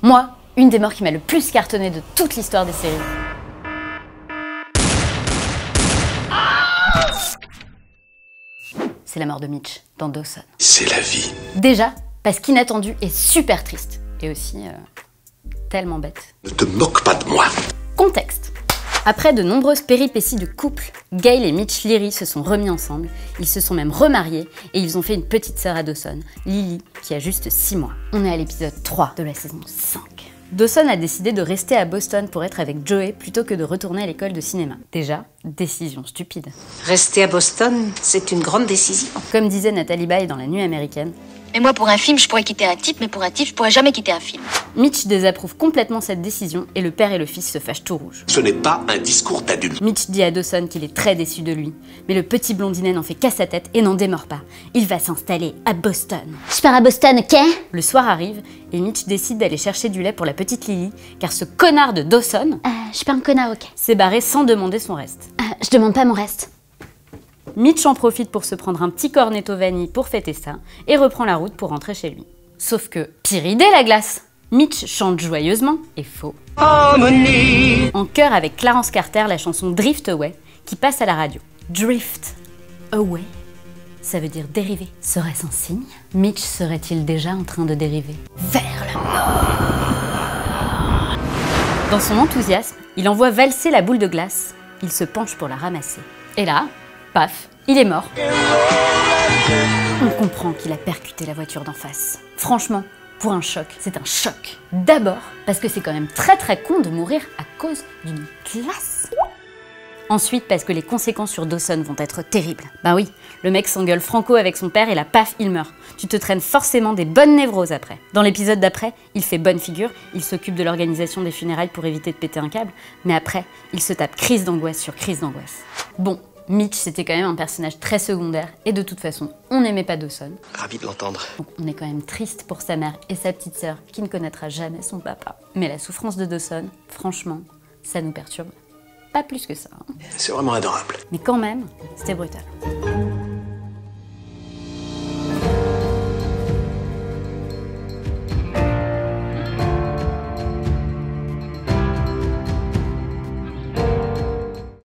Moi, une des morts qui m'a le plus cartonné de toute l'histoire des séries. C'est la mort de Mitch dans Dawson. C'est la vie. Déjà, parce qu'inattendu et super triste. Et aussi, tellement bête. Ne te moque pas de moi. Contexte. Après de nombreuses péripéties de couple, Gail et Mitch Leary se sont remis ensemble, ils se sont même remariés et ils ont fait une petite sœur à Dawson, Lily, qui a juste 6 mois. On est à l'épisode 3 de la saison 5. Dawson a décidé de rester à Boston pour être avec Joey plutôt que de retourner à l'école de cinéma. Déjà, décision stupide. Rester à Boston, c'est une grande décision. Comme disait Nathalie Baye dans La Nuit américaine, Mais moi, pour un film, je pourrais quitter un type, mais pour un type, je pourrais jamais quitter un film. Mitch désapprouve complètement cette décision et le père et le fils se fâchent tout rouge. Ce n'est pas un discours d'adulte. Mitch dit à Dawson qu'il est très déçu de lui, mais le petit blondinet n'en fait qu'à sa tête et n'en démord pas. Il va s'installer à Boston. Je pars à Boston, ok? Le soir arrive et Mitch décide d'aller chercher du lait pour la petite Lily, car ce connard de Dawson Je suis pas un connard, ok? s'est barré sans demander son reste. Je demande pas mon reste. Mitch en profite pour se prendre un petit cornetto vanille pour fêter ça et reprend la route pour rentrer chez lui. Sauf que, pire idée la glace! Mitch chante joyeusement, et faux, en chœur avec Clarence Carter la chanson Drift Away qui passe à la radio. Drift Away, ça veut dire dériver. Serait-ce un signe? Mitch serait-il déjà en train de dériver vers la mort? Dans son enthousiasme, il envoie valser la boule de glace. Il se penche pour la ramasser. Et là, paf, il est mort. On comprend qu'il a percuté la voiture d'en face. Franchement, pour un choc, c'est un choc. D'abord, parce que c'est quand même très con de mourir à cause d'une glace. Ensuite, parce que les conséquences sur Dawson vont être terribles. Ben oui, le mec s'engueule franco avec son père et là, paf, il meurt. Tu te traînes forcément des bonnes névroses après. Dans l'épisode d'après, il fait bonne figure, il s'occupe de l'organisation des funérailles pour éviter de péter un câble, mais après, il se tape crise d'angoisse sur crise d'angoisse. Bon, Mitch, c'était quand même un personnage très secondaire, et de toute façon, on n'aimait pas Dawson. Ravi de l'entendre. Donc on est quand même triste pour sa mère et sa petite sœur, qui ne connaîtra jamais son papa. Mais la souffrance de Dawson, franchement, ça nous perturbe. Pas plus que ça. Hein. C'est vraiment adorable. Mais quand même, c'était brutal.